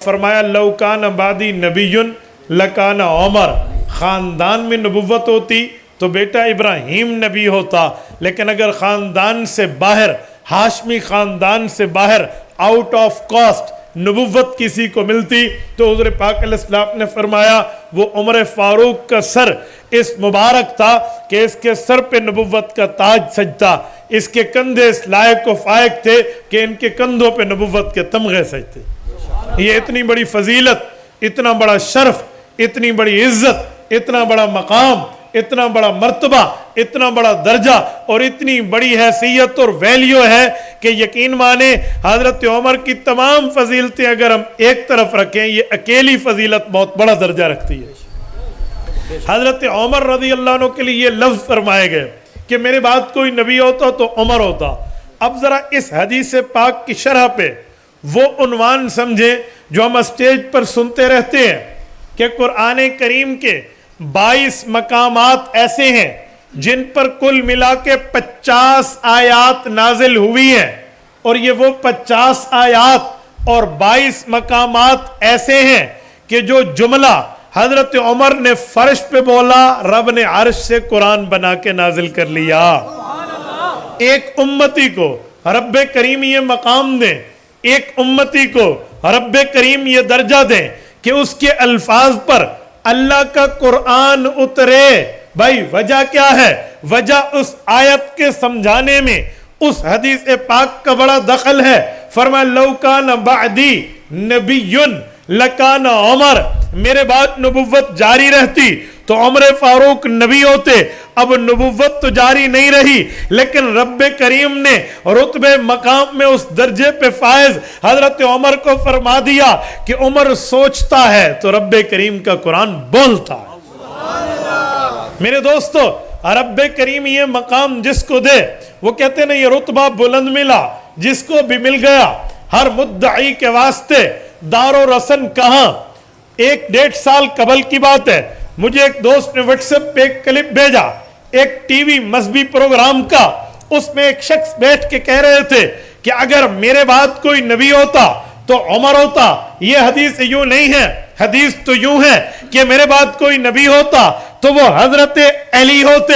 فرمایا لو کان بعدی نبیٌ لکان عمر، خاندان میں نبوت ہوتی تو بیٹا ابراہیم نبی ہوتا، لیکن اگر خاندان سے باہر، ہاشمی خاندان سے باہر، آؤٹ آف کاسٹ نبوت کسی کو ملتی تو حضور پاک علیہ السلام نے فرمایا وہ عمر فاروق کا سر اس مبارک تھا کہ اس کے سر پہ نبوت کا تاج سجتا، اس کے کندھے اس لائق و فائق تھے کہ ان کے کندھوں پہ نبوت کے تمغے سجتے۔ یہ اتنی بڑی فضیلت، اتنا بڑا شرف، اتنی بڑی عزت، اتنا بڑا مقام، اتنا بڑا مرتبہ، اتنا بڑا درجہ اور اتنی بڑی حیثیت اور ویلیو ہے کہ یقین مانے حضرت عمر کی تمام فضیلتیں اگر ہم ایک طرف رکھیں، یہ اکیلی فضیلت بہت بڑا درجہ رکھتی ہے۔ حضرت عمر رضی اللہ عنہ کے لیے یہ لفظ فرمائے گئے کہ میرے بعد کوئی نبی ہوتا تو عمر ہوتا۔ اب ذرا اس حدیث پاک کی شرح پہ وہ عنوان سمجھیں جو ہم اسٹیج پر سنتے رہتے ہیں کہ قرآن کریم کے 22 مقامات ایسے ہیں جن پر کل ملا کے 50 آیات نازل ہوئی ہیں، اور یہ وہ 50 آیات اور 22 مقامات ایسے ہیں کہ جو جملہ حضرت عمر نے فرش پہ بولا رب نے عرش سے قرآن بنا کے نازل کر لیا۔ ایک امتی کو رب کریم یہ مقام دیں، ایک امتی کو رب کریم یہ درجہ دیں کہ اس کے الفاظ پر اللہ کا قرآن اترے۔ بھائی وجہ کیا ہے؟ وجہ اس آیت کے سمجھانے میں اس حدیث پاک کا بڑا دخل ہے۔ فرمایا لو کان بعدی نبی لکان عمر، میرے بعد نبوت جاری رہتی تو عمر فاروق نبی ہوتے۔ اب نبوت تو جاری نہیں رہی، لیکن رب کریم نے رتبے مقام میں اس درجے پہ فائز حضرت عمر کو فرما دیا کہ عمر سوچتا ہے تو رب کریم کا قرآن بولتا ہے۔ میرے دوستو، رب کریم یہ مقام جس کو دے وہ کہتے ہیں یہ رتبہ بلند ملا، جس کو بھی مل گیا۔ ہر مدعی کے واسطے دار و رسن کہاں؟ 1-1.5 سال قبل کی بات ہے، مجھے ایک دوست نے واٹس ایپ پہ ایک کلپ بھیجا ایک ٹی وی مذہبی پروگرام کا۔ اس میں ایک شخص بیٹھ کے کہہ رہے تھے کہ اگر میرے بعد کوئی نبی ہوتا تو عمر ہوتا۔ یہ حدیث یوں نہیں ہے، حدیث تو یوں ہے کہ میرے بعد کوئی نبی ہوتا تو وہ حضرت علی ہوتے۔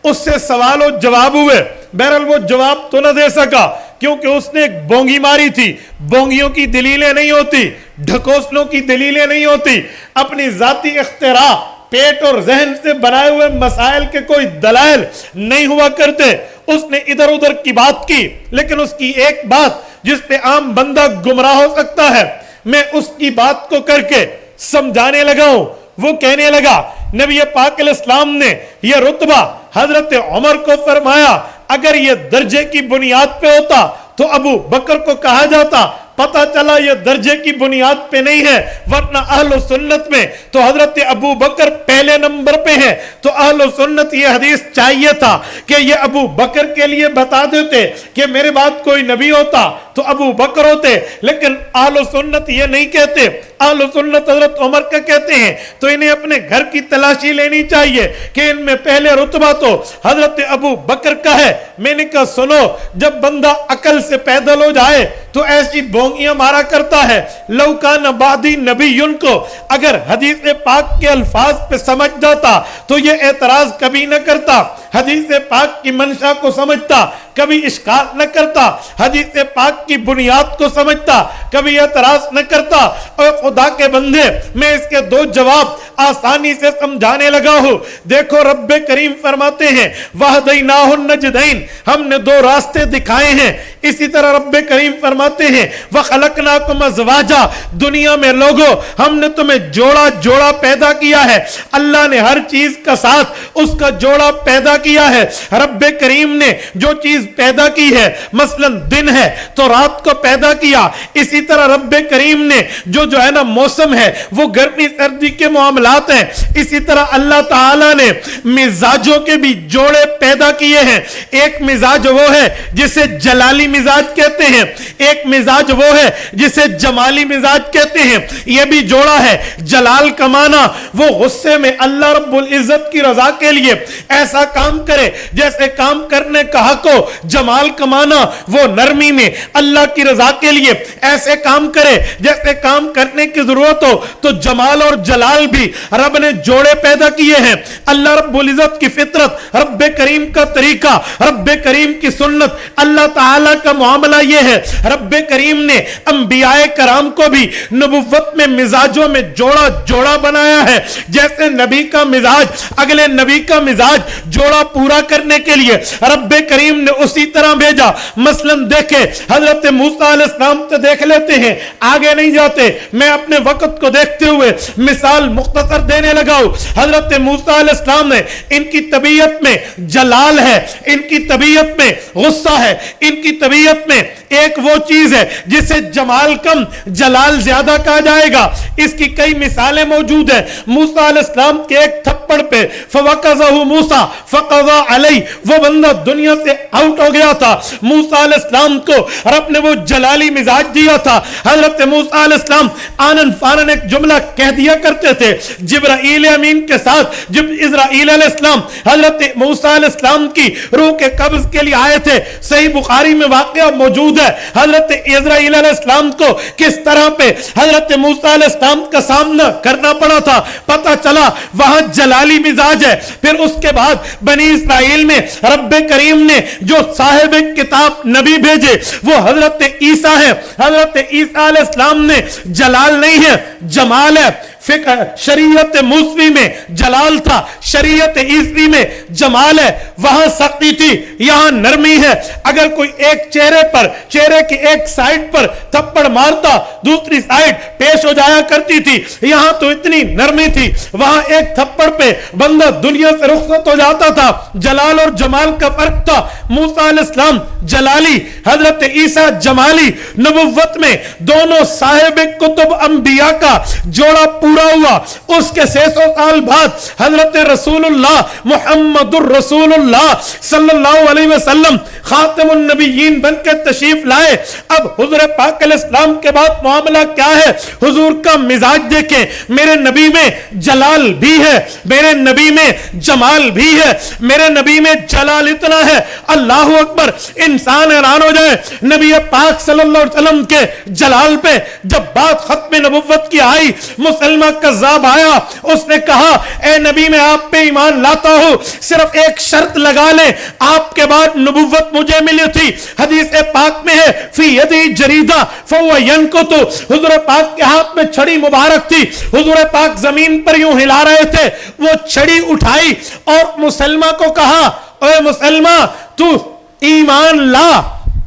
اس سے سوال و جواب ہوئے، بہرحال وہ جواب تو نہ دے سکا کیونکہ اس نے ایک بونگی ماری تھی۔ بونگیوں کی دلیلیں نہیں ہوتی، ڈھکوسلوں کی دلیلیں نہیں ہوتی، اپنی ذاتی اختراع، پیٹ اور ذہن سے بنائے ہوئے مسائل کے کوئی دلائل نہیں ہوا کرتے۔ اس نے ادھر ادھر کی بات کی، لیکن اس کی ایک بات جس پہ عام بندہ گمراہ ہو سکتا ہے، میں اس کی بات کو کر کے سمجھانے لگا ہوں۔ وہ کہنے لگا نبی پاک علیہ السلام نے یہ رتبہ حضرت عمر کو فرمایا، اگر یہ درجے کی بنیاد پہ ہوتا تو ابو بکر کو کہا جاتا۔ پتہ چلا یہ درجے کی بنیاد پہ نہیں ہے، ورنہ اہل سنت میں تو حضرت ابو بکر پہلے نمبر پہ ہے۔ تو اہل سنت یہ حدیث چاہیے تھا کہ یہ ابو بکر کے لیے بتا دیتے کہ میرے بعد کوئی نبی ہوتا تو ابو بکر ہوتے، لیکن اہل سنت یہ نہیں کہتے۔ اہل سنت حضرت عمر کا کہتے ہیں تو انہیں اپنے گھر کی تلاشی لینی چاہیے کہ ان میں پہلے رتبہ تو حضرت ابو بکر کا ہے۔ میں نے کہا سنو، جب بندہ عقل سے پیدل ہو جائے تو ایسی بونگیاں مارا کرتا ہے۔ لو کان بعدی نبی کو اگر حدیث پاک کے الفاظ پہ سمجھ جاتا تو یہ اعتراض کبھی نہ کرتا، حدیث پاک کی منشا کو سمجھتا، کبھی اشکال نہ کرتا، حدیث پاک کی بنیاد کو سمجھتا، کبھی اعتراض نہ کرتا۔ اور خدا کے بندے، میں اس کے 2 جواب آسانی سے سمجھانے لگا ہوں۔ دیکھو رب کریم فرماتے ہیں وَهَدَيْنَاهُ النَّجْدَيْنِ، ہم نے 2 راستے دکھائے ہیں۔ اسی طرح رب کریم فرماتے ہیں وَخَلَقْنَاكُمْ أَزْوَاجًا، دنیا میں لوگوں ہم نے تمہیں جوڑا جوڑا پیدا کیا ہے۔ اللہ نے ہر چیز کا ساتھ اس کا جوڑا پیدا کیا ہے۔ رب کریم نے جو چیز پیدا کی ہے، مثلا دن ہے تو رات کو پیدا کیا، اسی طرح رب کریم نے جو ہے نا موسم ہے، وہ گرمی سردی کے معاملات کمالات ہیں، اسی طرح اللہ تعالیٰ نے مزاجوں کے بھی جوڑے پیدا کیے ہیں. ایک مزاج وہ ہے جسے جلالی مزاج کہتے ہیں، ایک مزاج وہ ہے جسے جمالی مزاج کہتے ہیں. یہ بھی جوڑا ہے. جلال کا معنی وہ غصے میں اللہ رب العزت کی رضا کے لیے ایسا کام کرے جیسے کام کرنے کا حق ہو. جمال کا معنی وہ نرمی میں اللہ کی رضا کے لیے ایسے کام کرے جیسے کام کرنے کی ضرورت ہو. تو جمال اور جلال بھی رب نے جوڑے پیدا کیے ہیں. اللہ رب العزت کی فطرت، رب کریم کا طریقہ، رب کریم کی سنت، اللہ تعالیٰ کا معاملہ یہ ہے. رب کریم نے انبیاء کرام کو بھی نبوت میں مزاجوں میں جوڑا جوڑا بنایا ہے. جیسے نبی کا مزاج اگلے نبی کا مزاج جوڑا پورا کرنے کے لیے رب کریم نے اسی طرح بھیجا. مثلا دیکھیں حضرت موسیٰ علیہ السلام تو دیکھ لیتے ہیں، آگے نہیں جاتے، میں اپنے وقت کو دیکھتے ہوئے مثال مختصر دینے لگا ہوں. حضرت موسیٰ علیہ السلام نے، ان کی طبیعت میں جلال ہے، ان کی طبیعت میں غصہ ہے، ان کی طبیعت میں ایک وہ چیز ہے جسے جمال کم جلال زیادہ کہا جائے گا. اس کی کئی مثالیں موجود ہیں. موسیٰ علیہ السلام کے ایک تھپڑ پہ فَوَقَذَهُ مُوسَى فَقَضَى عَلَيْهِ، وہ بندہ دنیا سے آؤٹ ہو گیا تھا. موسیٰ علیہ السلام کو رب نے وہ جلالی مزاج دیا تھا. حضرت موسیٰ علیہ السلام آنن فانن ایک جملہ کہہ دیا کرتے تھے. جبرائیل امین کے ساتھ جب اسرائیل علیہ السلام حضرت موسیٰ علیہ السلام کی روح کے قبض کے لیے آئے تھے، صحیح بخاری میں واقعہ موجود ہے. حضرت اسرائیل علیہ السلام کو کس طرح پہ حضرت موسیٰ علیہ السلام کا سامنا کرنا پڑا تھا، پتہ چلا وہاں جلالی مزاج ہے. پھر اس کے بعد بنی اسرائیل میں رب کریم نے جو صاحب کتاب نبی بھیجے وہ حضرت عیسیٰ ہیں. حضرت عیسیٰ علیہ السلام نے جلال نہیں ہے، جمال ہے. شریعت موسوی میں جلال تھا، شریعت عیسوی میں جمال ہے. وہاں سختی تھی، یہاں نرمی ہے. اگر کوئی ایک چہرے کی ایک سائیڈ پر تھپڑ مارتا دوسری سائیڈ پیش ہو جایا کرتی تھی. یہاں تو اتنی نرمی تھی، وہاں ایک تھپڑ پہ بندہ دنیا سے رخصت ہو جاتا تھا. جلال اور جمال کا فرق تھا. موسیٰ علیہ السلام جلالی، حضرت عیسیٰ جمالی. نبوت میں دونوں صاحب کتب انبیاء کا جوڑا پورا ہوا. اس کے 600 سال بعد حضرت رسول اللہ محمد الرسول اللہ صلی اللہ علیہ وسلم خاتم النبیین بن کے تشریف لائے. اب حضور پاک علیہ السلام کے بعد معاملہ کیا ہے؟ حضور کا مزاج دیکھیں. میرے نبی میں جلال بھی ہے، میرے نبی میں جمال بھی ہے. میرے نبی میں جلال اتنا ہے، اللہ اکبر، انسان حیران ہو جائے. نبی پاک صلی اللہ علیہ وسلم کے جلال پہ جب بات ختم نبوت کی آئی، مسلمہ کذاب آیا، اس نے کہا اے نبی میں آپ پہ ایمان لاتا ہوں، صرف ایک شرط لگا لیں، آپ کے بعد نبوت مجھے ملی تھی. حدیث پاک میں ہے فی یدی جریدہ فہو ینکت، حضور پاک کے ہاتھ میں چھڑی مبارک تھی. حضور پاک زمین پر یوں ہلا رہے تھے، وہ چھڑی اٹھائی اور مسلمہ کو کہا اے مسلمہ تو ایمان لا.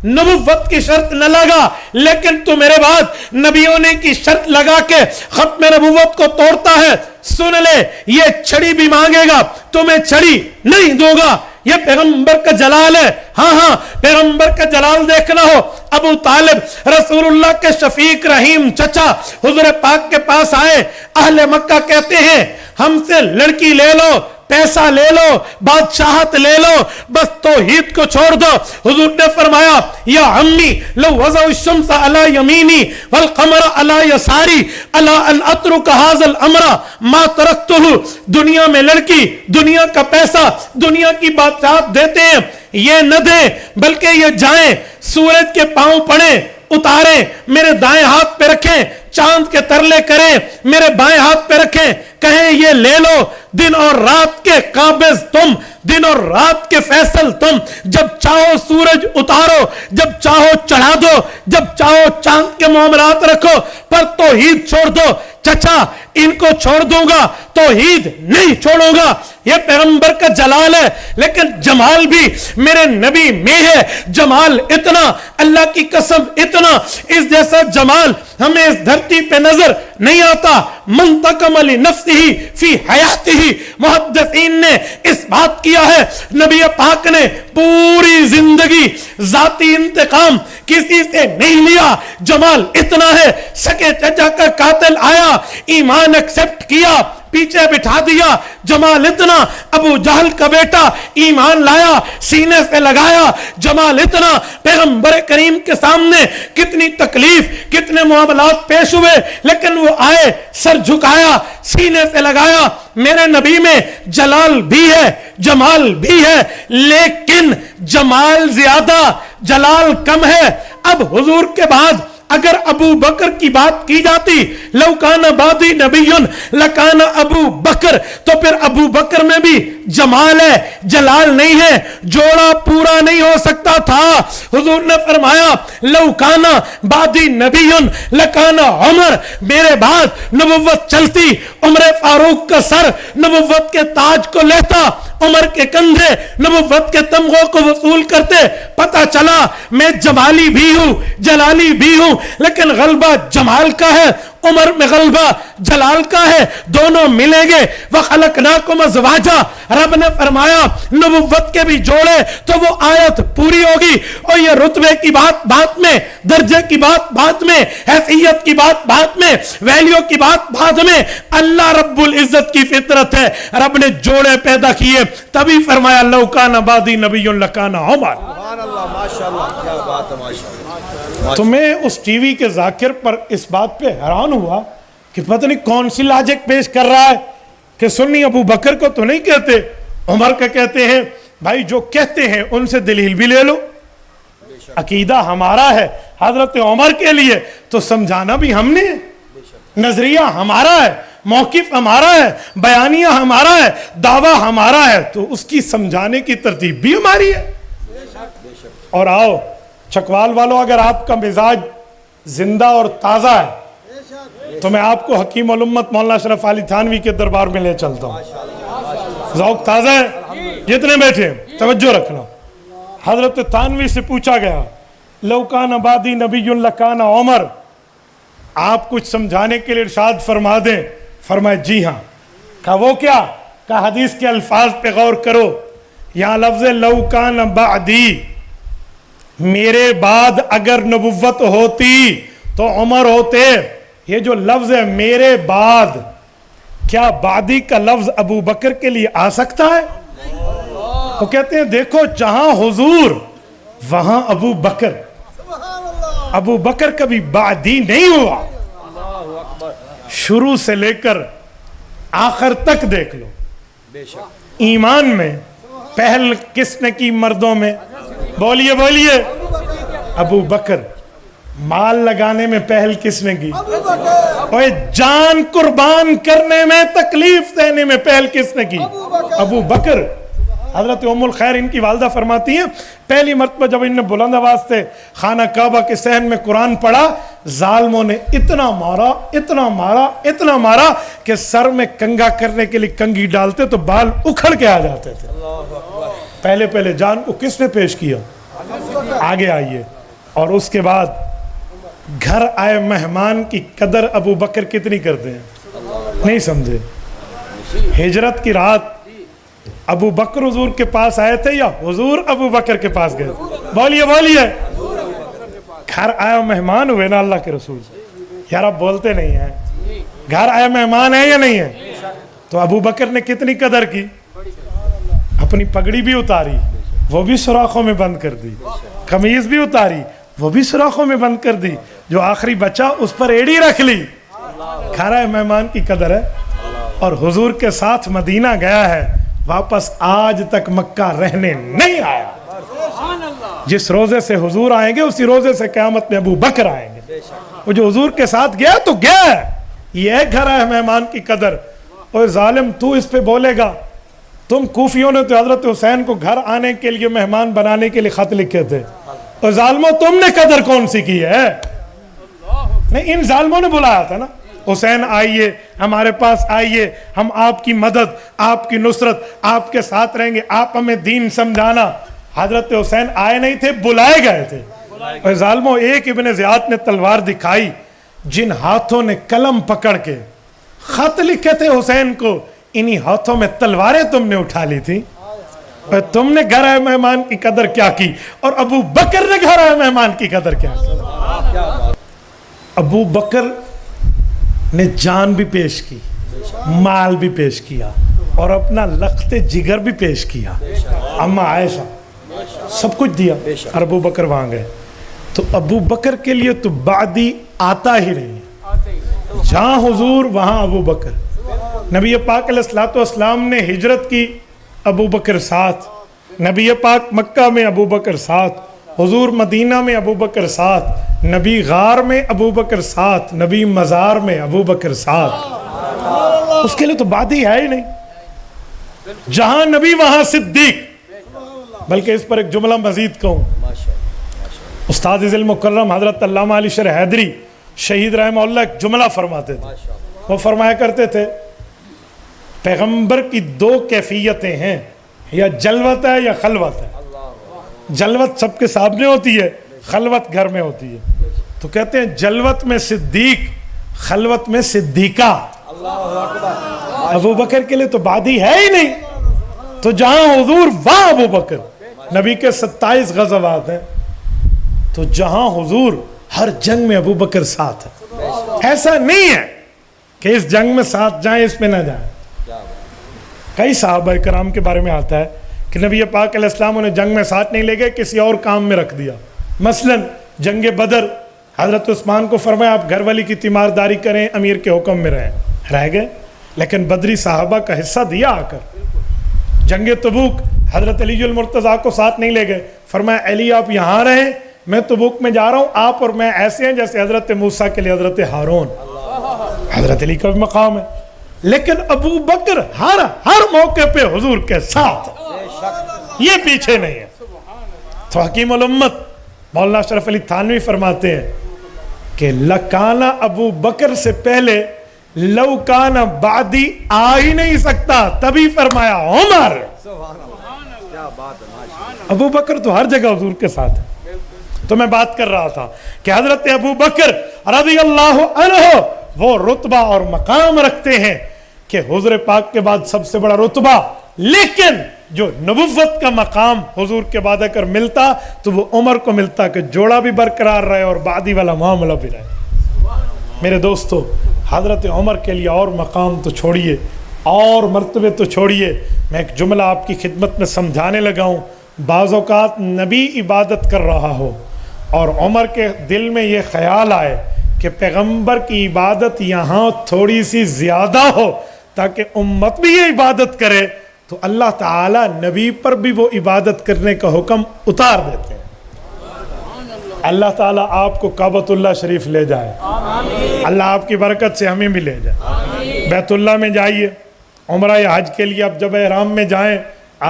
نبوت کی شرط نہ لگا، لیکن تو میرے بعد نبیوں نے کی شرط لگا کے ختم نبوت کو توڑتا ہے. سن لے، یہ چھڑی بھی مانگے گا تو میں چھڑی نہیں دوں گا. یہ پیغمبر کا جلال ہے. ہاں پیغمبر کا جلال دیکھنا ہو، ابو طالب رسول اللہ کے شفیق رحیم چچا حضور پاک کے پاس آئے. اہل مکہ کہتے ہیں ہم سے لڑکی لے لو، پیسہ لے لو، بادشاہت لے لو، بس توحید کو چھوڑ دو. حضور نے فرمایا یا عمی لو وضع الشمس علی یمینی والقمر علی یساری الا ان اترک هذا الامر ما ترکتہ. دنیا میں لڑکی، دنیا کا پیسہ، دنیا کی بادشاہت دیتے ہیں، یہ نہ دیں بلکہ یہ جائیں سورج کے پاؤں پڑیں، اتاریں، میرے دائیں ہاتھ پہ رکھیں، چاند کے ترلے کریں، میرے بائیں ہاتھ پہ رکھیں، کہیں یہ لے لو. دن اور رات کے قابض تم، دن اور رات کے فیصل تم. جب چاہو سورج اتارو، جب چاہو چڑھا دو، جب چاہو چاند کے معاملات رکھو، پر توحید چھوڑ دو. چچا ان کو چھوڑ دوں گا، توحید نہیں چھوڑوں گا. یہ پیغمبر کا جلال ہے، لیکن جمال بھی میرے نبی میں ہے. جمال اتنا، اللہ کی قسم اتنا، اس جیسا جمال ہمیں اس دھرتی پہ نظر نہیں آتا. منتقم لنفسہ فی حیاتہ، محدثین نے اس بات کیا ہے نبی پاک نے پوری زندگی ذاتی انتقام کسی سے نہیں لیا. جمال اتنا ہے، سکے چچا کا قاتل آیا، ایمان ایکسپٹ کیا، پیچھے بٹھا دیا. جمال اتنا, ابو جہل کا بیٹا ایمان لایا, سینے سے لگایا. جمال اتنا, پیغمبر کریم کے سامنے کتنی تکلیف, کتنے معاملات پیش ہوئے, لیکن وہ آئے, سر جھکایا, سینے سے لگایا. میرے نبی میں جلال بھی ہے, جمال بھی ہے, لیکن جمال زیادہ, جلال کم ہے. اب حضور کے بعد اگر ابو بکر کی بات کی جاتی, لو کان بعدی نبی لکان ابو بکر, تو پھر ابو بکر میں بھی جمال ہے, جلال نہیں ہے, جوڑا پورا نہیں ہو سکتا تھا. حضور نے فرمایا لو کان بعدی نبی لکان عمر, میرے بعد نبوت چلتی, عمر فاروق کا سر نبوت کے تاج کو لیتا, عمر کے کندھے نبوت کے تمغوں کو وصول کرتے. پتہ چلا میں جمالی بھی ہوں, جلالی بھی ہوں, لیکن غلبہ جمال کا ہے, عمر میں غلبہ جلال کا ہے, دونوں ملیں گے. وَخَلَقْنَاكُمْ أَزْوَاجًا, رب نے فرمایا نبوت کے بھی جوڑے, تو وہ آیت پوری ہوگی. اور یہ رتبے کی بات بعد میں, درجے کی بات بعد میں, حیثیت کی بات بعد میں, ویلیو کی بات بعد میں. اللہ رب العزت کی فطرت ہے, رب نے جوڑے پیدا کیے, تبھی فرمایا لو کان بعدی نبی لکان عمر. سبحان اللہ, ماشاءاللہ, کیا بات ہے, ماشاءاللہ. تو میں اس ٹی وی کے ذاکر پر اس بات پہ حیران ہوا کہ پتہ نہیں کون سی لاجک پیش کر رہا ہے کہ سنی ابو بکر کو تو نہیں کہتے, عمر کا کہتے ہیں. بھائی جو کہتے ہیں ان سے دلیل بھی لے لو. عقیدہ ہمارا ہے حضرت عمر کے لیے, تو سمجھانا بھی ہم نے, نظریہ ہمارا ہے, موقف ہمارا ہے, بیانیہ ہمارا ہے, دعویٰ ہمارا ہے, تو اس کی سمجھانے کی ترتیب بھی ہماری ہے. اور آؤ چکوال والوں, اگر آپ کا مزاج زندہ اور تازہ ہے تو میں آپ کو حکیم الامت مولانا اشرف علی تھانوی کے دربار میں لے چلتا ہوں. ذوق تازہ ہے, جتنے بیٹھے توجہ رکھنا. حضرت تھانوی سے پوچھا گیا لو کان بعدی نبی لکان عمر, آپ کچھ سمجھانے کے لیے ارشاد فرما دیں. فرمائے جی ہاں. کہا وہ کیا؟ کہا حدیث کے الفاظ پہ غور کرو, یہاں لفظ لو کان بعدی, میرے بعد اگر نبوت ہوتی تو عمر ہوتے. یہ جو لفظ ہے میرے بعد, کیا بعدی کا لفظ ابو بکر کے لیے آ سکتا ہے؟ وہ کہتے ہیں دیکھو جہاں حضور وہاں ابو بکر, ابو بکر کبھی بعدی نہیں ہوا. شروع سے لے کر آخر تک دیکھ لو. ایمان میں پہل کس نے کی مردوں میں؟ بولیے بولیے. ابو بکر. مال لگانے میں پہل کس نے کی؟ اور جان قربان کرنے میں, تکلیف دینے میں پہل کس نے کی؟ ابو بکر. حضرت ام الخیر ان کی والدہ فرماتی ہیں پہلی مرتبہ جب انہوں نے بلند آواز سے خانہ کعبہ کے صحن میں قرآن پڑھا, ظالموں نے اتنا مارا, اتنا مارا, اتنا مارا کہ سر میں کنگا کرنے کے لیے کنگھی ڈالتے تو بال اکھڑ کے آ جاتے تھے. پہلے پہلے جان کو کس نے پیش کیا؟ آگے آئیے. اور اس کے بعد گھر آئے مہمان کی قدر ابو بکر کتنی کرتے ہیں؟ نہیں سمجھے. ہجرت کی رات ابو بکر حضور کے پاس آئے تھے یا حضور ابو بکر کے پاس گئے؟ بولیے بولیے. گھر آیا مہمان ہوئے نا اللہ کے رسول. یار آپ بولتے نہیں ہیں, گھر آئے مہمان ہیں یا نہیں ہیں؟ تو ابو بکر نے کتنی قدر کی؟ اپنی پگڑی بھی اتاری, وہ بھی سوراخوں میں بند کر دی, قمیض بھی اتاری, وہ بھی سوراخوں میں بند کر دی, جو آخری بچہ اس پر ایڑی رکھ لی. گھر آئے مہمان کی قدر ہے. اور حضور کے ساتھ مدینہ گیا ہے, واپس آج تک مکہ رہنے نہیں آیا. جس روزے سے حضور آئیں گے اسی روزے سے قیامت میں ابو بکر آئیں گے. وہ جو حضور کے ساتھ گیا تو گیا. یہ ہے گھر آئے مہمان کی قدر. اور ظالم تو اس پہ بولے گا, تم کوفیوں نے تو حضرت حسین کو گھر آنے کے لیے مہمان بنانے کے لیے خط لکھے تھے, اور ظالموں تم نے قدر کون سی کی ہے؟ نہیں, ان ظالموں نے بلایا تھا نا, حسین آئیے ہمارے پاس آئیے, ہم آپ کی مدد, آپ کی نصرت, آپ کے ساتھ رہیں گے, آپ ہمیں دین سمجھانا. حضرت حسین آئے نہیں تھے, بلائے گئے تھے. اور ظالموں ایک ابن زیاد نے تلوار دکھائی, جن ہاتھوں نے قلم پکڑ کے خط لکھے تھے حسین کو, انہی ہاتھوں میں تلواریں تم نے اٹھا لی تھی. اور تم نے گھر آئے مہمان کی قدر کیا کی, اور ابو بکر نے گھر آئے مہمان کی قدر کیا کی. ابو بکر نے جان بھی پیش کی, مال بھی پیش کیا اور اپنا لخت جگر بھی پیش کیا. اما عائشہ سب کچھ دیا اور ابو بکر وہاں گئے. تو ابو بکر کے لیے تو بعدی آتا ہی نہیں ہے. جہاں حضور وہاں ابو بکر. نبی پاک علیہ الصلوۃ والسلام نے ہجرت کی، ابو بکر ساتھ. نبی پاک مکہ میں ابو بکر ساتھ، حضور مدینہ میں ابو بکر ساتھ، نبی غار میں ابو بکر ساتھ، نبی مزار میں ابو بکر ساتھ. اس کے لیے تو بعدی ہے ہی نہیں. جہاں نبی وہاں صدیق. بلکہ اس پر ایک جملہ مزید کہوں، استاد ذل مکرم حضرت علامہ علی شرح حیدری شہید رحمہ اللہ ایک جملہ فرماتے تھے. وہ فرمایا کرتے تھے پیغمبر کی دو کیفیتیں ہیں، یا جلوت ہے یا خلوت ہے. جلوت سب کے سامنے ہوتی ہے، خلوت گھر میں ہوتی ہے. تو کہتے ہیں جلوت میں صدیق، خلوت میں صدیقہ. ابو بکر کے لیے تو بعدی ہے ہی نہیں. تو جہاں حضور وہاں ابو بکر. نبی کے 27 غزوات ہیں، تو جہاں حضور ہر جنگ میں ابو بکر ساتھ ہے. ایسا نہیں ہے کہ اس جنگ میں ساتھ جائیں اس میں نہ جائیں. کئی صحابہ کرام کے بارے میں آتا ہے کہ نبی پاک علیہ السلام انہیں جنگ میں ساتھ نہیں لے گئے، کسی اور کام میں رکھ دیا. مثلا جنگ بدر حضرت عثمان کو فرمایا آپ گھر والی کی تیمارداری کریں، امیر کے حکم میں رہ گئے. لیکن بدری صحابہ کا حصہ دیا آ کر. جنگ تبوک حضرت علی المرتضیٰ کو ساتھ نہیں لے گئے، فرمایا علی آپ یہاں رہیں، میں تبوک میں جا رہا ہوں، آپ اور میں ایسے ہیں جیسے حضرت موسیٰ کے لیے حضرت ہارون. حضرت علی کا بھی مقام ہے. لیکن ابو بکر ہر موقع پہ حضور کے ساتھ، یہ پیچھے نہیں ہے. تو حکیم الامت مولانا اشرف علی تھانوی فرماتے ہیں کہ لکانا ابو بکر سے پہلے لو کانا بعدی آ ہی نہیں سکتا، تبھی فرمایا عمر. ابو بکر تو ہر جگہ حضور کے ساتھ ہے. تو میں بات کر رہا تھا کہ حضرت ابو بکر رضی اللہ عنہ وہ رتبہ اور مقام رکھتے ہیں کہ حضور پاک کے بعد سب سے بڑا رتبہ. لیکن جو نبوت کا مقام حضور کے بعد اگر ملتا تو وہ عمر کو ملتا کہ جوڑا بھی برقرار رہے اور بعدی والا معاملہ بھی رہے. میرے دوستو حضرت عمر کے لیے اور مقام تو چھوڑیے، اور مرتبے تو چھوڑیے. میں ایک جملہ آپ کی خدمت میں سمجھانے لگا ہوں. بعض اوقات نبی عبادت کر رہا ہو اور عمر کے دل میں یہ خیال آئے کہ پیغمبر کی عبادت یہاں تھوڑی سی زیادہ ہو تاکہ امت بھی یہ عبادت کرے، تو اللہ تعالیٰ نبی پر بھی وہ عبادت کرنے کا حکم اتار دیتے ہیں. اللہ تعالیٰ آپ کو کعبۃ اللہ شریف لے جائے. اللہ آپ کی برکت سے ہمیں بھی لے جائے. بیت اللہ میں جائیے عمرہ یا حج کے لیے. اب جب احرام میں جائیں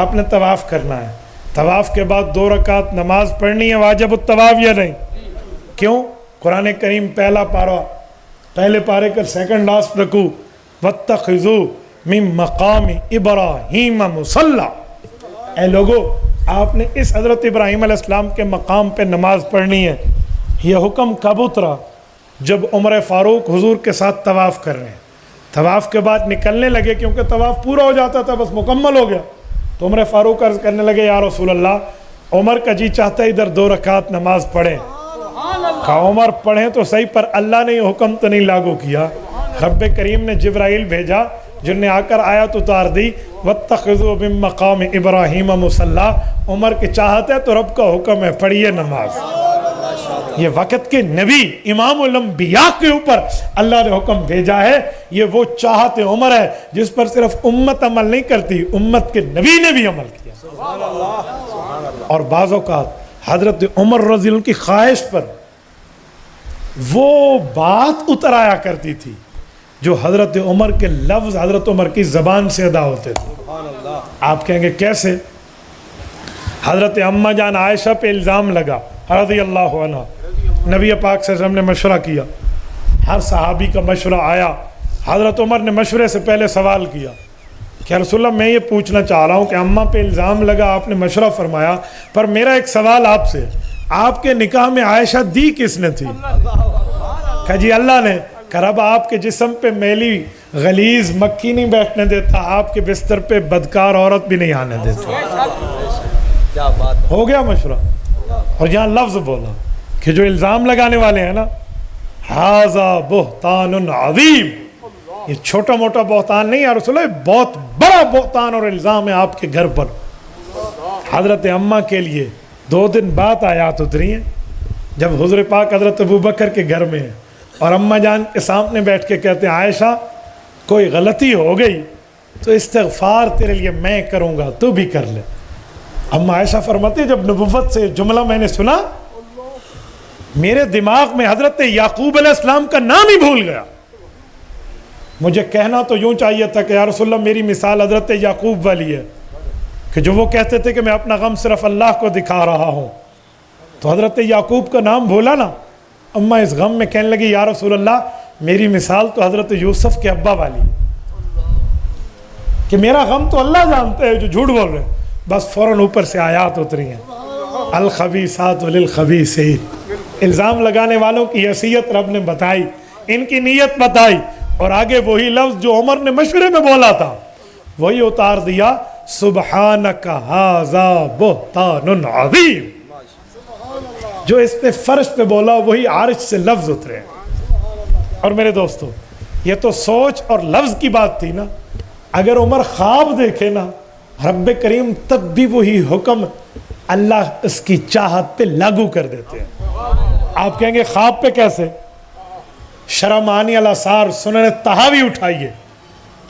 آپ نے طواف کرنا ہے. طواف کے بعد 2 رکعت نماز پڑھنی ہے، واجب الطواف یا نہیں؟ کیوں؟ قرآن کریم پہلا پارہ، پہلے پارے کا سیکنڈ لاسٹ رکوع، وَاتَّخِذُوا مِن مَقَامِ إِبْرَاهِيمَ مُصَلَّى. اے لوگو آپ نے اس حضرت ابراہیم علیہ السلام کے مقام پہ نماز پڑھنی ہے. یہ حکم کب اترا؟ جب عمر فاروق حضور کے ساتھ طواف کر رہے ہیں. طواف کے بعد نکلنے لگے کیونکہ طواف پورا ہو جاتا تھا، بس مکمل ہو گیا. تو عمر فاروق عرض کرنے لگے یا رسول اللہ عمر کا جی چاہتا ہے ادھر 2 رکعت نماز پڑھیں. کہا عمر پڑھیں تو صحیح، پر اللہ نے یہ حکم تو نہیں لاگو کیا. رب کریم نے جبرائیل بھیجا جن نے آ کر آیت اتار دی وَاتَّخِذُوا مِن مَقَامِ إِبْرَاهِيمَ مُصَلَّى. عمر کے چاہت ہے تو رب کا حکم ہے پڑھیے نماز. یہ وقت کے نبی امام الانبیاء کے اوپر اللہ نے حکم بھیجا ہے. یہ وہ چاہت عمر ہے جس پر صرف امت عمل نہیں کرتی، امت کے نبی نے بھی عمل کیا. اور بعض اوقات حضرت عمر رضی اللہ کی خواہش پر وہ بات اتر آیا کرتی تھی جو حضرت عمر کے لفظ حضرت عمر کی زبان سے ادا ہوتے تھے. آپ کہیں گے کیسے؟ حضرت اماں جان عائشہ پہ الزام لگا رضی اللہ عنہ. نبی پاک صلی اللہ علیہ وسلم نے مشورہ کیا، ہر صحابی کا مشورہ آیا. حضرت عمر نے مشورے سے پہلے سوال کیا کہ رسول اللہ میں یہ پوچھنا چاہ رہا ہوں کہ اماں پہ الزام لگا، آپ نے مشورہ فرمایا، پر میرا ایک سوال آپ سے، آپ کے نکاح میں عائشہ دی کس نے تھی؟ کہا جی اللہ نے. کہ رب آپ کے جسم پہ میلی غلیظ مکھی نہیں بیٹھنے دیتا، آپ کے بستر پہ بدکار عورت بھی نہیں آنے دیتا. ہو گیا مشورہ. اور یہاں لفظ بولا کہ جو الزام لگانے والے ہیں نا، ھذا بہتان عظیم، یہ چھوٹا موٹا بہتان نہیں یا رسول اللہ، بہت بڑا بہتان اور الزام ہے آپ کے گھر پر۔ حضرت اماں کے لیے 2 دن بعد آیات اتری ہیں، جب حضور پاک حضرت ابوبکر کے گھر میں ہیں اور اماں جان کے سامنے بیٹھ کے کہتے ہیں عائشہ کوئی غلطی ہو گئی تو استغفار تیرے لیے میں کروں گا، تو بھی کر لے۔ اماں عائشہ فرماتی جب نبوت سے جملہ میں نے سنا میرے دماغ میں حضرت یعقوب علیہ السلام کا نام ہی بھول گیا۔ مجھے کہنا تو یوں چاہیے تھا کہ یا رسول اللہ میری مثال حضرت یعقوب والی ہے کہ جو وہ کہتے تھے کہ میں اپنا غم صرف اللہ کو دکھا رہا ہوں، تو حضرت یعقوب کا نام بھولا نا۔ اماں اس غم میں کہنے لگی یا رسول اللہ میری مثال تو حضرت یوسف کے ابا والی ہے کہ میرا غم تو اللہ جانتے ہیں جو جھوٹ بول رہے ہیں۔ بس فوراً اوپر سے آیات اتری ہیں الخبیثات للخبیثین، الزام لگانے والوں کی حیثیت رب نے بتائی، ان کی نیت بتائی، اور آگے وہی لفظ جو عمر نے مشورے میں بولا تھا وہی اتار دیا، سبحانک ھذا بہتان عظیم۔ جو اس پہ فرش پہ بولا وہی عرش سے لفظ اترے۔ اور میرے دوستو یہ تو سوچ اور لفظ کی بات تھی نا، اگر عمر خواب دیکھے نا رب کریم تب بھی وہی حکم اللہ اس کی چاہت پہ لاگو کر دیتے ہیں۔ آپ کہیں گے خواب پہ کیسے؟ شرح معانی الاثار سنن طحاوی اٹھائیے،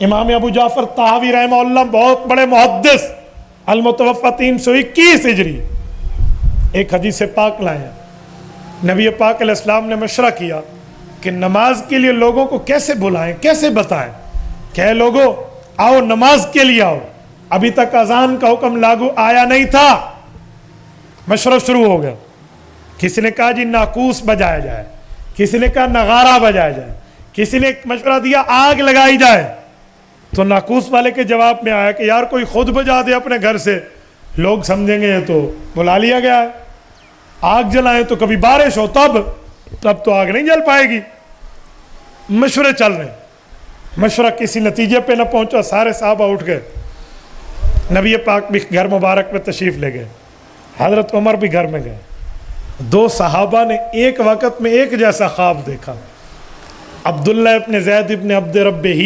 امام ابو جعفر طحاوی رحمہ اللہ بہت بڑے محدث، المتوفی 321 ہجری، ایک حدیث پاک لائے ہیں۔ نبی پاک علیہ السلام نے مشورہ کیا کہ نماز کے لیے لوگوں کو کیسے بلائیں، کیسے بتائیں، کہ لوگوں آؤ نماز کے لیے آؤ۔ ابھی تک اذان کا حکم لاگو آیا نہیں تھا، مشورہ شروع ہو گیا۔ کسی نے کہا جی ناقوس بجایا جائے، کسی نے کہا نغارہ بجایا جائے، کسی نے مشورہ دیا آگ لگائی جائے۔ تو ناقوس والے کے جواب میں آیا کہ یار کوئی خود بجا دے اپنے گھر سے، لوگ سمجھیں گے یہ تو بلا لیا گیا ہے۔ آگ جلائیں تو کبھی بارش ہو تب تو آگ نہیں جل پائے گی۔ مشورے چل رہے ہیں، مشورہ کسی نتیجے پہ نہ پہنچا، سارے صحابہ اٹھ گئے، نبی پاک بھی گھر مبارک میں تشریف لے گئے، حضرت عمر بھی گھر میں گئے۔ 2 صحابہ نے ایک وقت میں ایک جیسا خواب دیکھا، عبداللہ ابن زید ابن عبد ربہ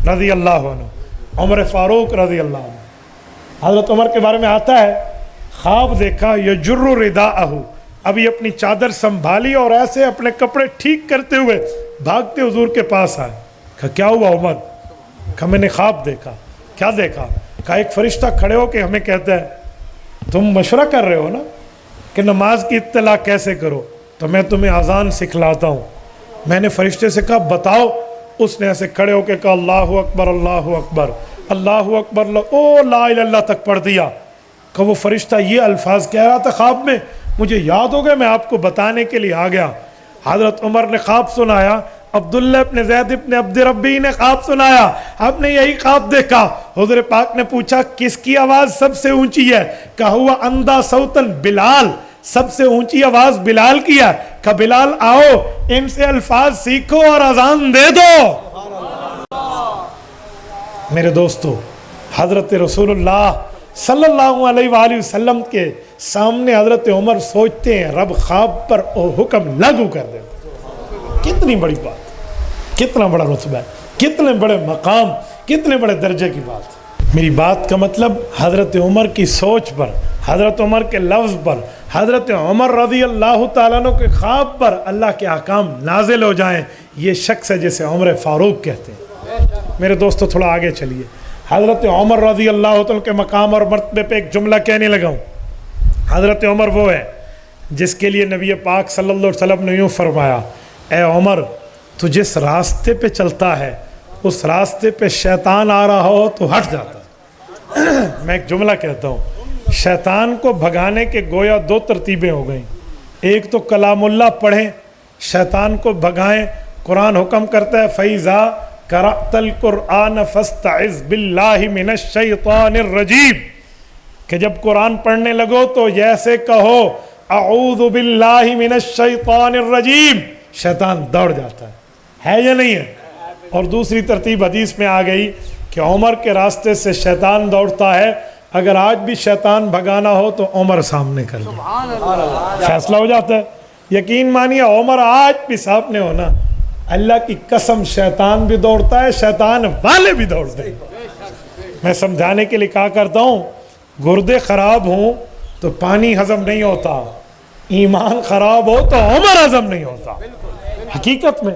رضی اللہ عنہ، عمر فاروق رضی اللہ عنہ۔ حضرت عمر کے بارے میں آتا ہے خواب دیکھا یجر رداءہ، ابھی اپنی چادر سنبھالی اور ایسے اپنے کپڑے ٹھیک کرتے ہوئے بھاگتے حضور کے پاس آئے۔ کہا کیا ہوا عمر؟ کہا میں نے خواب دیکھا۔ کیا دیکھا؟ کہا ایک فرشتہ کھڑے ہو کے ہمیں کہتا ہے تم مشورہ کر رہے ہو نا کہ نماز کی اطلاع کیسے کرو، تو میں تمہیں اذان سکھلاتا ہوں۔ میں نے فرشتے سے کہا بتاؤ، اس نے ایسے کھڑے ہو کے کہا اللہ اکبر اللہ اکبر اللہ اکبر او لا الہ الا اللہ تک پڑھ دیا۔ کہ وہ فرشتہ یہ الفاظ کہہ رہا تھا خواب میں، مجھے یاد ہو گیا، میں آپ کو بتانے کے لیے آ گیا۔ حضرت عمر نے خواب سنایا، عبداللہ ابن زید ابن عبد ربی نے خواب سنایا، آپ نے یہی خواب دیکھا۔ حضور پاک نے پوچھا کس کی آواز سب سے اونچی ہے؟ کہا ہوا اندھا صوتن بلال، سب سے اونچی آواز بلال کی ہے۔ کہ بلال آؤ ان سے الفاظ سیکھو اور اذان دے دو۔ میرے دوستو حضرت رسول اللہ صلی اللہ علیہ وآلہ وسلم کے سامنے حضرت عمر سوچتے ہیں رب خواب پر حکم لاگو کر دے۔ کتنی بڑی بات، کتنا بڑا رتبہ ہے، کتنے بڑے مقام، کتنے بڑے درجے کی بات۔ میری بات کا مطلب حضرت عمر کی سوچ پر، حضرت عمر کے لفظ پر، حضرت عمر رضی اللہ تعالیٰ عنہ کے خواب پر اللہ کے احکام نازل ہو جائیں، یہ شخص ہے جسے عمر فاروق کہتے ہیں۔ میرے دوستو تھوڑا آگے چلیے، حضرت عمر رضی اللہ تعالیٰ کے مقام اور مرتبے پہ ایک جملہ کہنے لگا ہوں۔ حضرت عمر وہ ہے جس کے لیے نبی پاک صلی اللہ علیہ وسلم نے یوں فرمایا اے عمر تو جس راستے پہ چلتا ہے اس راستے پہ شیطان آ رہا ہو تو ہٹ جاتا ہے۔ میں ایک جملہ کہتا ہوں، شیطان کو بھگانے کے گویا 2 ترتیبیں ہو گئیں۔ ایک تو کلام اللہ پڑھیں، شیطان کو بھگائیں۔ قرآن حکم کرتا ہے فَإِذَا قَرَأْتَ الْقُرْآنَ فَاسْتَعِذْ بِاللَّهِ مِنَ الشَّيْطَانِ الرَّجِيمِ، کہ جب قرآن پڑھنے لگو تو ایسے کہو اعوذ باللہ من الشیطان الرجیم، شیطان دوڑ جاتا ہے یا نہیں ہے؟ اور دوسری ترتیب حدیث میں آ گئی کہ عمر کے راستے سے شیطان دوڑتا ہے، اگر آج بھی شیطان بھگانا ہو تو عمر سامنے کر لے، فیصلہ ہو جاتا ہے۔ یقین مانیے عمر آج بھی سامنے ہونا، اللہ کی قسم شیطان بھی دوڑتا ہے، شیطان والے بھی دوڑتے ہیں۔ میں سمجھانے کے لیے کہا کرتا ہوں، گردے خراب ہوں تو پانی ہضم نہیں ہوتا، ایمان خراب ہو تو عمر ہضم نہیں ہوتا۔ حقیقت میں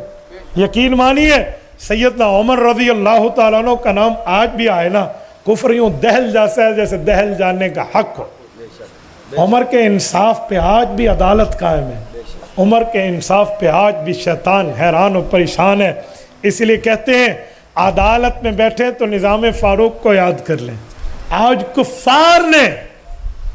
یقین مانیے، سیدنا عمر رضی اللہ تعالیٰ عنہ کا نام آج بھی آئے نا، کفر یوں دہل جیسا ہے جیسے دہل جاننے کا حق ہو۔ عمر کے انصاف پہ آج بھی عدالت قائم ہے، عمر کے انصاف پہ آج بھی شیطان حیران و پریشان ہے۔ اس لیے کہتے ہیں عدالت میں بیٹھے تو نظام فاروق کو یاد کر لیں۔ آج کفار نے،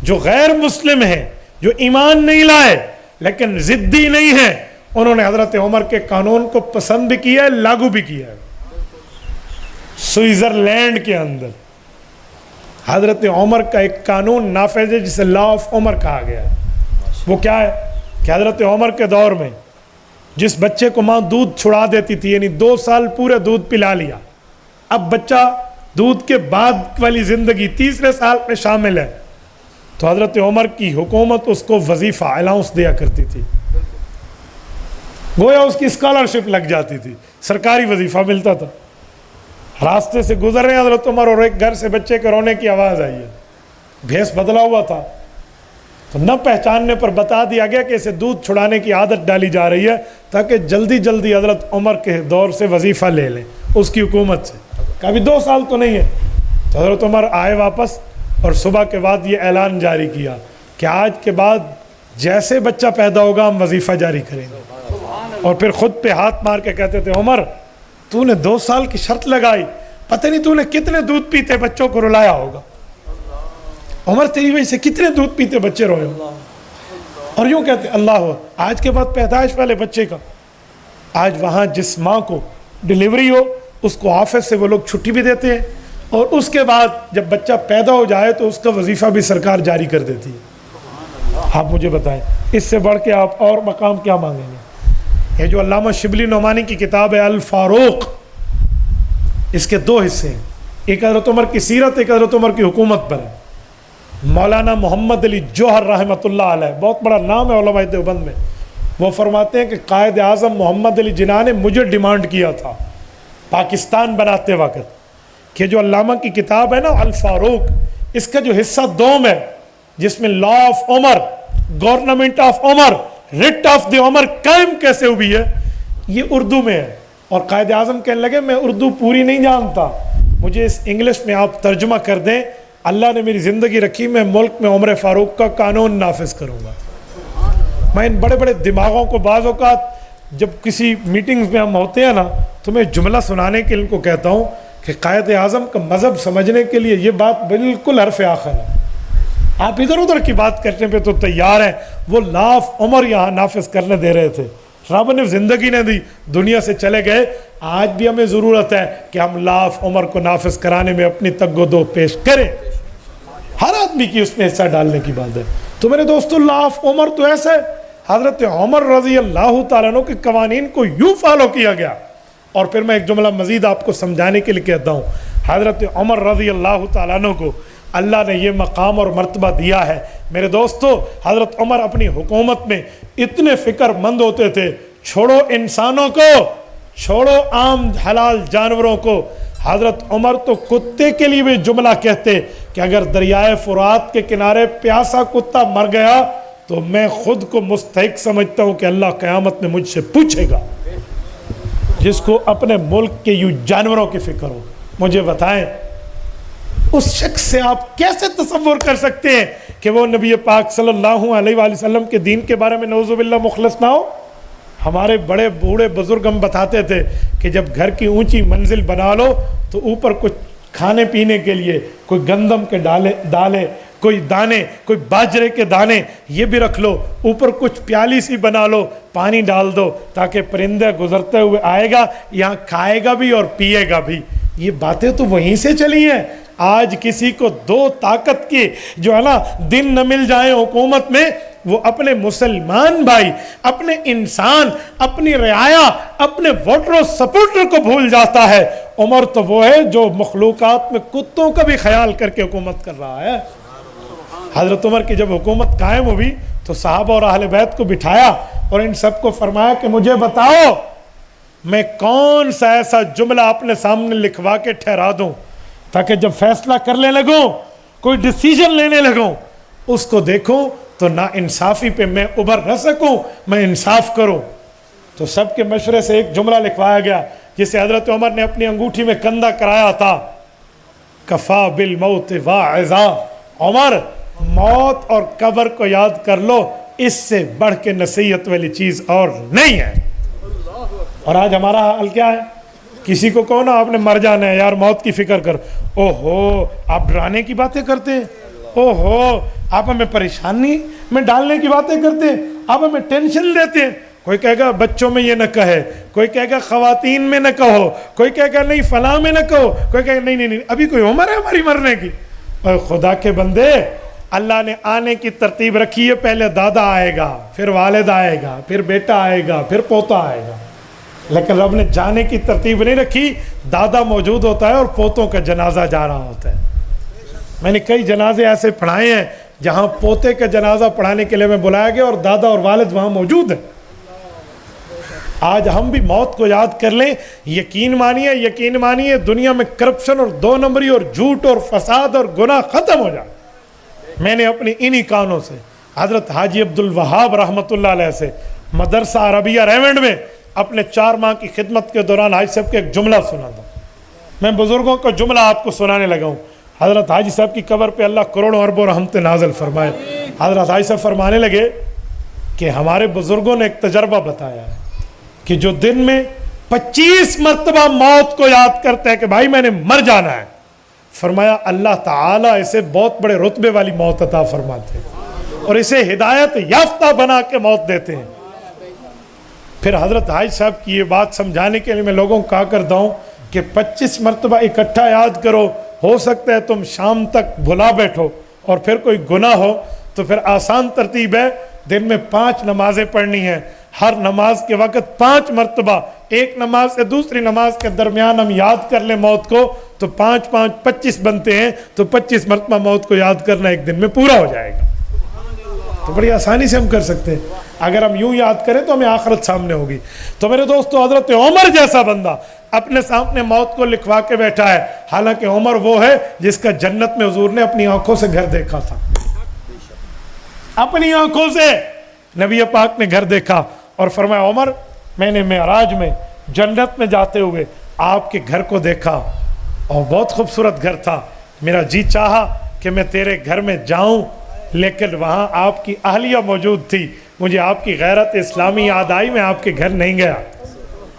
جو غیر مسلم ہیں، جو ایمان نہیں لائے لیکن ضدی نہیں ہیں، انہوں نے حضرت عمر کے قانون کو پسند بھی کیا ہے، لاگو بھی کیا ہے۔ سوئٹزرلینڈ کے اندر حضرت عمر کا ایک قانون نافذ ہے جسے لا آف عمر کہا گیا ہے۔ وہ کیا ہے کہ حضرت عمر کے دور میں جس بچے کو ماں دودھ چھڑا دیتی تھی، یعنی 2 سال پورے دودھ پلا لیا، اب بچہ دودھ کے بعد والی زندگی 3 سال میں شامل ہے، تو حضرت عمر کی حکومت اس کو وظیفہ الاؤنس دیا کرتی تھی، گویا اس کی اسکالرشپ لگ جاتی تھی، سرکاری وظیفہ ملتا تھا۔ راستے سے گزر رہے ہیں حضرت عمر اور ایک گھر سے بچے کے رونے کی آواز آئی ہے، بھیس بدلا ہوا تھا، تو نہ پہچاننے پر بتا دیا گیا کہ اسے دودھ چھڑانے کی عادت ڈالی جا رہی ہے تاکہ جلدی جلدی حضرت عمر کے دور سے وظیفہ لے لیں اس کی حکومت سے۔ کبھی 2 سال تو نہیں ہے، تو حضرت عمر آئے واپس اور صبح کے بعد یہ اعلان جاری کیا کہ آج کے بعد جیسے بچہ پیدا ہوگا ہم وظیفہ جاری کریں گے، اور پھر خود پہ ہاتھ مار کے کہتے تھے عمر تو نے 2 سال کی شرط لگائی، پتہ نہیں تو نے کتنے دودھ پیتے بچوں کو رلایا ہوگا، عمر تیری وجہ سے کتنے دودھ پیتے بچے روئے ہو، اور یوں کہتے اللہ آج کے بعد پیدائش والے بچے کا، آج وہاں جس ماں کو ڈیلیوری ہو اس کو آفس سے وہ لوگ چھٹی بھی دیتے ہیں، اور اس کے بعد جب بچہ پیدا ہو جائے تو اس کا وظیفہ بھی سرکار جاری کر دیتی ہے۔ آپ مجھے بتائیں اس سے بڑھ کے آپ اور مقام کیا مانگیں گے؟ یہ جو علامہ شبلی نعمانی کی کتاب ہے الفاروق، اس کے 2 حصے ہیں، ایک حضرت عمر کی سیرت، ایک حضرت عمر کی حکومت پر ہے۔ مولانا محمد علی جوہر رحمۃ اللہ علیہ، بہت بڑا نام ہے علماء دیوبند میں، وہ فرماتے ہیں کہ قائد اعظم محمد علی جناح نے مجھے ڈیمانڈ کیا تھا پاکستان بناتے وقت کہ جو علامہ کی کتاب ہے نا الفاروق، اس کا جو حصہ 2 ہے جس میں لا آف عمر، گورنمنٹ آف عمر، رٹ آف دی عمر قائم کیسے ہوئی ہے، یہ اردو میں ہے۔ اور قائد اعظم کہنے لگے میں اردو پوری نہیں جانتا، مجھے اس انگلش میں آپ ترجمہ کر دیں، اللہ نے میری زندگی رکھی میں ملک میں عمر فاروق کا قانون نافذ کروں گا۔ میں ان بڑے بڑے دماغوں کو بعض اوقات جب کسی میٹنگز میں ہم ہوتے ہیں نا تو میں جملہ سنانے کے لیے ان کو کہتا ہوں کہ قائد اعظم کا مذہب سمجھنے کے لیے یہ بات بالکل حرف آخر ہے، آپ ادھر ادھر کی بات کرنے پہ تو تیار ہیں، وہ لا آف عمر یہاں نافذ کرنے دے رہے تھے، رب نے زندگی نے دی، دنیا سے چلے گئے، آج بھی ہمیں ضرورت ہے کہ ہم لا آف عمر کو نافذ کرانے میں اپنی تگ و دو پیش کریں، ہر آدمی کی اس میں حصہ ڈالنے کی بات ہے۔ تو میرے دوستو لا آف عمر تو ایسے حضرت عمر رضی اللہ تعالیٰ عنہ کے قوانین کو یوں فالو کیا گیا۔ اور پھر میں ایک جملہ مزید آپ کو سمجھانے کے لیے کہتا ہوں، حضرت عمر رضی اللہ تعالیٰ عنہ کو اللہ نے یہ مقام اور مرتبہ دیا ہے۔ میرے دوستو حضرت عمر اپنی حکومت میں اتنے فکر مند ہوتے تھے، چھوڑو انسانوں کو، چھوڑو عام حلال جانوروں کو، حضرت عمر تو کتے کے لیے بھی جملہ کہتے کہ اگر دریائے فرات کے کنارے پیاسا کتا مر گیا تو میں خود کو مستحق سمجھتا ہوں کہ اللہ قیامت میں مجھ سے پوچھے گا۔ جس کو اپنے ملک کے یوں جانوروں کی فکر ہو، مجھے بتائیں اس شخص سے آپ کیسے تصور کر سکتے ہیں کہ وہ نبی پاک صلی اللہ علیہ وآلہ وسلم کے دین کے بارے میں نعوذ باللہ مخلص نہ ہو؟ ہمارے بڑے بوڑھے بزرگ ہم بتاتے تھے کہ جب گھر کی اونچی منزل بنا لو تو اوپر کچھ کھانے پینے کے لیے کوئی گندم کے دالے، کوئی دانے، کوئی باجرے کے دانے یہ بھی رکھ لو، اوپر کچھ پیالی سی بنا لو، پانی ڈال دو تاکہ پرندہ گزرتے ہوئے آئے گا، یہاں کھائے گا بھی اور پیے گا بھی۔ یہ باتیں تو وہیں سے چلی ہیں۔ آج کسی کو 2 طاقت کے جو ہے نا دن نہ مل جائیں حکومت میں، وہ اپنے مسلمان بھائی، اپنے انسان، اپنی رعایا، اپنے ووٹر و سپورٹر کو بھول جاتا ہے۔ عمر تو وہ ہے جو مخلوقات میں کتوں کا بھی خیال کر کے حکومت کر رہا ہے۔ حضرت عمر کی جب حکومت قائم ہوئی تو صحابہ اور اہل بیت کو بٹھایا اور ان سب کو فرمایا کہ مجھے بتاؤ میں کون سا ایسا جملہ اپنے سامنے لکھوا کے ٹھہرا دوں تاکہ جب فیصلہ کرنے لگوں، کوئی ڈیسیجن لینے لگوں، اس کو دیکھوں تو نا انصافی پہ میں ابھر نہ سکوں، میں انصاف کروں۔ تو سب کے مشورے سے ایک جملہ لکھوایا گیا جسے حضرت عمر نے اپنی انگوٹھی میں کندہ کرایا تھا، کفا بالموت واعظا، عمر موت اور قبر کو یاد کر لو، اس سے بڑھ کے نصیحت والی چیز اور نہیں ہے۔ اور آج ہمارا حال کیا ہے؟ کسی کو کہو نا آپ نے مر جانا ہے، یار موت کی فکر کر، او ہو آپ ڈرانے کی باتیں کرتے ہیں، او ہو آپ ہمیں پریشانی میں ڈالنے کی باتیں کرتے ہیں، آپ ہمیں ٹینشن دیتے ہیں۔ کوئی کہے گا بچوں میں یہ نہ کہے، کوئی کہے گا خواتین میں نہ کہو، کوئی کہے گا نہیں فلاں میں نہ کہو، کوئی کہے گا نہیں ابھی کوئی عمر ہے ہماری مرنے کی۔ اور خدا کے بندے، اللہ نے آنے کی ترتیب رکھی ہے، پہلے دادا آئے گا، پھر والد آئے گا، پھر بیٹا آئے گا، پھر پوتا آئے گا، لیکن رب نے جانے کی ترتیب نہیں رکھی۔ دادا موجود ہوتا ہے اور پوتوں کا جنازہ جا رہا ہوتا ہے۔ میں نے کئی جنازے ایسے پڑھائے ہیں جہاں پوتے کا جنازہ پڑھانے کے لیے میں بلایا گیا اور دادا اور والد وہاں موجود ہیں۔ آج ہم بھی موت کو یاد کر لیں، یقین مانیے دنیا میں کرپشن اور دو نمبری اور جھوٹ اور فساد اور گناہ ختم ہو جائے۔ میں نے اپنی انہی کانوں سے حضرت حاجی عبد الوہاب رحمۃ اللہ علیہ سے مدرسہ عربیہ ریونڈ میں اپنے 4 ماہ کی خدمت کے دوران حاجی صاحب کے ایک جملہ سنا تھا۔ میں بزرگوں کا جملہ آپ کو سنانے لگا ہوں۔ حضرت حاجی صاحب کی قبر پہ اللہ کروڑوں اربوں رحمت نازل فرمائے۔ حضرت حاجی صاحب فرمانے لگے کہ ہمارے بزرگوں نے ایک تجربہ بتایا ہے کہ جو دن میں 25 مرتبہ موت کو یاد کرتے ہیں کہ بھائی میں نے مر جانا ہے، فرمایا اللہ تعالیٰ اسے بہت بڑے رتبے والی موت عطا فرماتے ہیں اور اسے ہدایت یافتہ بنا کے موت دیتے ہیں۔ پھر حضرت حاجی صاحب کی یہ بات سمجھانے کے لیے میں لوگوں کو کہا کرتا ہوں کہ 25 مرتبہ اکٹھا یاد کرو، ہو سکتا ہے تم شام تک بھلا بیٹھو، اور پھر کوئی گناہ ہو تو پھر آسان ترتیب ہے، دن میں 5 نمازیں پڑھنی ہیں، ہر نماز کے وقت 5 مرتبہ، ایک نماز سے دوسری نماز کے درمیان ہم یاد کر لیں موت کو تو 5 5 25 بنتے ہیں، تو 25 مرتبہ موت کو یاد کرنا ایک دن میں پورا ہو جائے گا۔ تو بڑی آسانی سے ہم کر سکتے ہیں، اگر ہم یوں یاد کریں تو ہمیں آخرت سامنے ہوگی۔ تو میرے دوستو، حضرت عمر جیسا بندہ اپنے سامنے موت کو لکھوا کے بیٹھا ہے، حالانکہ عمر وہ ہے جس کا جنت میں حضور نے اپنی آنکھوں سے گھر دیکھا تھا، اپنی آنکھوں سے نبی پاک نے گھر دیکھا اور فرمایا عمر میں نے معراج میں جنت میں جاتے ہوئے آپ کے گھر کو دیکھا اور بہت خوبصورت گھر تھا، میرا جی چاہا کہ میں تیرے گھر میں جاؤں، لیکن وہاں آپ کی اہلیہ موجود تھی، مجھے آپ کی غیرت اسلامی یاد آئی، میں آپ کے گھر نہیں گیا۔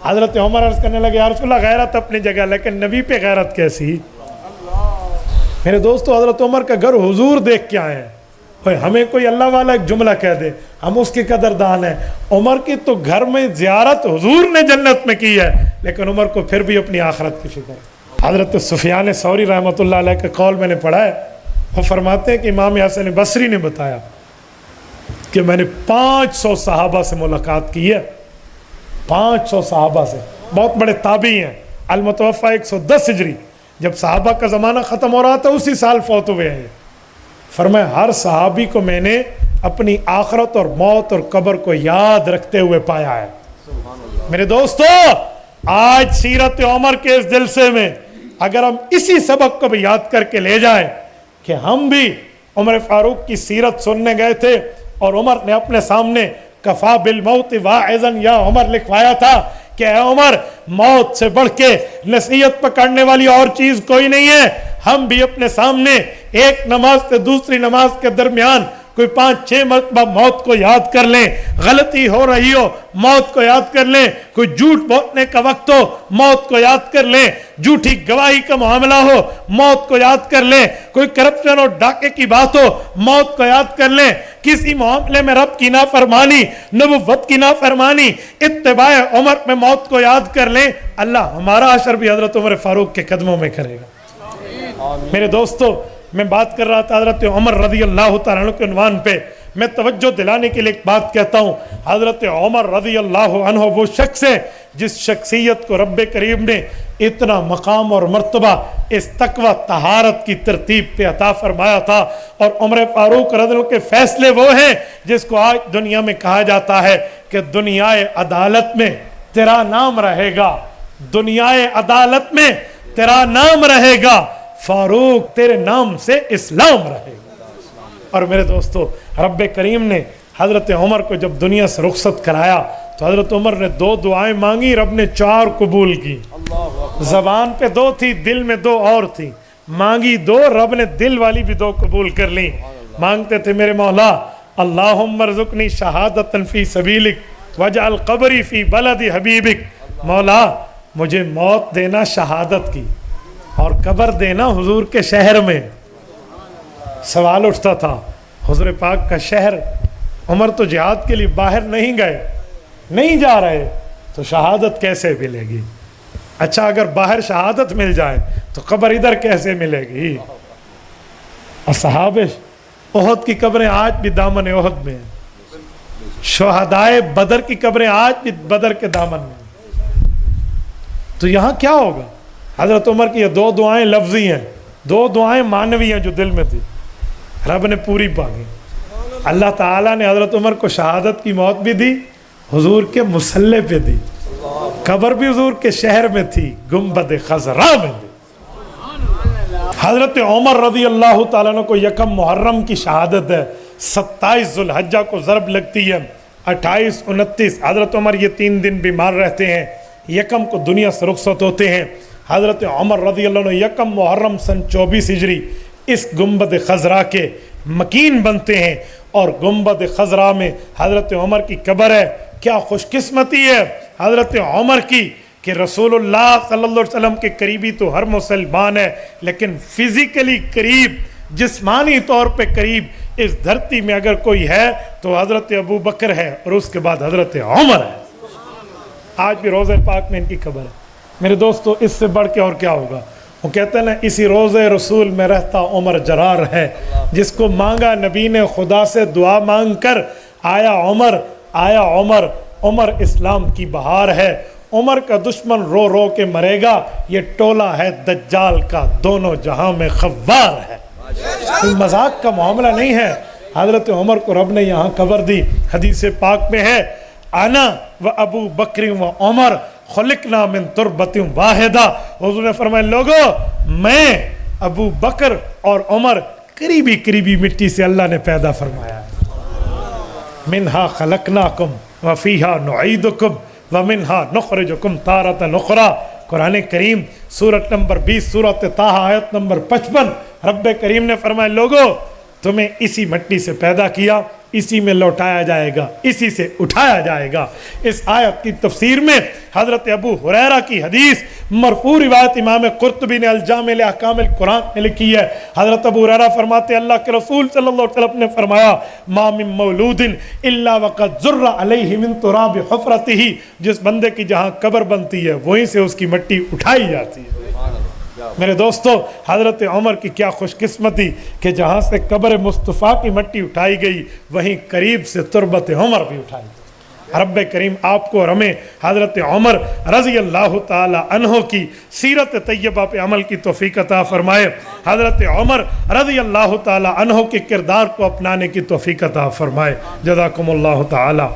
حضرت عمر عرض کرنے لگے یا رسول اللہ غیرت اپنی جگہ، لیکن نبی پہ غیرت کیسی؟ میرے دوستو، حضرت عمر کا گھر حضور دیکھ کے آئے ہیں، ہمیں کوئی اللہ والا ایک جملہ کہہ دے ہم اس کی قدردان ہیں۔ عمر کی تو گھر میں زیارت حضور نے جنت میں کی ہے، لیکن عمر کو پھر بھی اپنی آخرت کی فکر ہے۔ حضرت سفیان ثوری رحمۃ اللہ علیہ کا قول میں نے پڑھا ہے، وہ فرماتے ہیں کہ امام حسن بصری نے بتایا کہ میں نے 500 صحابہ سے ملاقات کی ہے، 500 صحابہ سے، بہت بڑے تابعی ہیں، المتوفی 110 ہجری، جب صحابہ کا زمانہ ختم ہو رہا تھا اسی سال فوت ہوئے ہیں۔ فرمایا ہر صحابی کو میں نے اپنی آخرت اور موت اور قبر کو یاد رکھتے ہوئے پایا ہے۔ میرے دوستو، آج سیرت عمر کے اس جلسے میں اگر ہم اسی سبق کو بھی یاد کر کے لے جائیں کہ ہم بھی عمر فاروق کی سیرت سننے گئے تھے اور عمر نے اپنے سامنے کفا بالموت واعظا یا عمر لکھوایا تھا کہ اے عمر موت سے بڑھ کے نصیحت پکڑنے والی اور چیز کوئی نہیں ہے، ہم بھی اپنے سامنے ایک نماز سے دوسری نماز کے درمیان کوئی 5-6 مرتبہ موت کو یاد کر لیں، غلطی ہو رہی ہو موت کو یاد کر لیں، کوئی جھوٹ بولنے کا وقت ہو موت کو یاد کر لیں، جھوٹی گواہی کا معاملہ ہو موت کو یاد کر لیں، کوئی کرپشن اور ڈاکے کی بات ہو موت کو یاد کر لیں، کسی معاملے میں رب کی نافرمانی، نبوت کی نافرمانی، اتباع عمر میں موت کو یاد کر لیں، اللہ ہمارا حشر بھی حضرت عمر فاروق کے قدموں میں کرے گا۔ میرے دوستو، میں بات کر رہا تھا حضرت عمر رضی اللہ تعالیٰ عنہ کے عنوان پہ، میں توجہ دلانے کے لیے ایک بات کہتا ہوں، حضرت عمر رضی اللہ عنہ وہ شخص ہے جس شخصیت کو رب کریم نے اتنا مقام اور مرتبہ اس تقوی طہارت کی ترتیب پہ عطا فرمایا تھا، اور عمر فاروق رضی اللہ عنہ کے فیصلے وہ ہیں جس کو آج دنیا میں کہا جاتا ہے کہ دنیا عدالت میں تیرا نام رہے گا، دنیائے عدالت میں تیرا نام رہے گا، فاروق تیرے نام سے اسلام رہے گا۔ اور میرے دوستو، رب کریم نے حضرت عمر کو جب دنیا سے رخصت کرایا تو حضرت عمر نے 2 دعائیں مانگی، رب نے 4 قبول کی۔ زبان پہ 2 تھی، دل میں 2 اور تھی، مانگی 2، رب نے دل والی بھی 2 قبول کر لی۔ مانگتے تھے میرے مولا اللہم ارزقنی شہادتا فی سبیلک واجعل قبری فی بلد حبیبک، مولا مجھے موت دینا شہادت کی اور قبر دینا حضور کے شہر میں۔ سوال اٹھتا تھا، حضور پاک کا شہر، عمر تو جہاد کے لیے باہر نہیں گئے، نہیں جا رہے، تو شہادت کیسے ملے گی؟ اچھا اگر باہر شہادت مل جائے تو قبر ادھر کیسے ملے گی؟ اصحاب احد کی قبریں آج بھی دامن احد میں ہیں، شہدائے بدر کی قبریں آج بھی بدر کے دامن میں ہیں۔ تو یہاں کیا ہوگا؟ حضرت عمر کی یہ 2 دعائیں لفظی ہیں، 2 دعائیں معنوی ہیں جو دل میں تھی، رب نے پوری مانگی۔ اللہ تعالیٰ نے حضرت عمر کو شہادت کی موت بھی دی، حضور کے مصلی پہ دی، قبر بھی حضور کے شہر میں تھی، گنبد خضرا میں دی۔ حضرت عمر رضی اللہ تعالیٰ عنہ کو 1 محرم کی شہادت ہے، 27 ذو الحجہ کو ضرب لگتی ہے، 28 29 حضرت عمر یہ 3 دن بیمار رہتے ہیں، 1 کو دنیا سے رخصت ہوتے ہیں۔ حضرت عمر رضی اللہ عنہ 1 محرم سن 24 ہجری اس گنبد خضرا کے مکین بنتے ہیں، اور گنبد خضرا میں حضرت عمر کی قبر ہے۔ کیا خوش قسمتی ہے حضرت عمر کی کہ رسول اللہ صلی اللہ علیہ وسلم کے قریبی تو ہر مسلمان ہے، لیکن فزیکلی قریب، جسمانی طور پہ قریب اس دھرتی میں اگر کوئی ہے تو حضرت ابو بکر ہے، اور اس کے بعد حضرت عمر ہے۔ آج بھی روضہ پاک میں ان کی قبر ہے۔ میرے دوستو، اس سے بڑھ کے اور کیا ہوگا؟ وہ کہتے ہیں نا، اسی روضہ رسول میں رہتا عمر جرار ہے، جس کو مانگا نبی نے خدا سے دعا مانگ کر، آیا عمر آیا عمر، عمر اسلام کی بہار ہے۔ عمر کا دشمن رو رو کے مرے گا، یہ ٹولہ ہے دجال کا، دونوں جہاں میں خوار ہے۔ کوئی مذاق کا معاملہ نہیں ہے۔ حضرت عمر کو رب نے یہاں قبر دی۔ حدیث پاک میں ہے، انا و ابو بکر و عمر خلقنا من تربت واحدہ، حضور نے فرمایا لوگو، میں ابو بکر اور عمر قریبی قریبی مٹی سے اللہ نے پیدا فرمایا ہے۔ منہا خلقناکم وفیہا نعیدکم ومنہا نخرجکم تارۃ اخری۔ قرآن کریم سورت نمبر 20 سورت طٰہٰ آیت نمبر 55، رب کریم نے فرمایا لوگو، تمہیں اسی مٹی سے پیدا کیا، اسی میں لوٹایا جائے گا، اسی سے اٹھایا جائے گا۔ اس آیت کی تفسیر میں حضرت ابو ہریرہ کی حدیث مرفوع روایت امام قرطبی نے الجامع لاحکام القرآن میں لکھی ہے۔ حضرت ابو ہریرہ فرماتے ہیں اللہ کے رسول صلی اللہ علیہ وسلم نے فرمایا، ما من مولود الا وقد ذر علیہ من تراب حفرتہ، جس بندے کی جہاں قبر بنتی ہے وہیں سے اس کی مٹی اٹھائی جاتی ہے۔ میرے دوستو، حضرت عمر کی کیا خوش قسمتی کہ جہاں سے قبر مصطفیٰ کی مٹی اٹھائی گئی وہیں قریب سے تربت عمر بھی اٹھائی گئی۔ رب کریم آپ کو اور ہمیں حضرت عمر رضی اللہ تعالی عنہ کی سیرت طیبہ پہ عمل کی توفیق عطا فرمائے، حضرت عمر رضی اللہ تعالی عنہ کے کردار کو اپنانے کی توفیق عطا فرمائے۔ جزاکم اللہ تعالی۔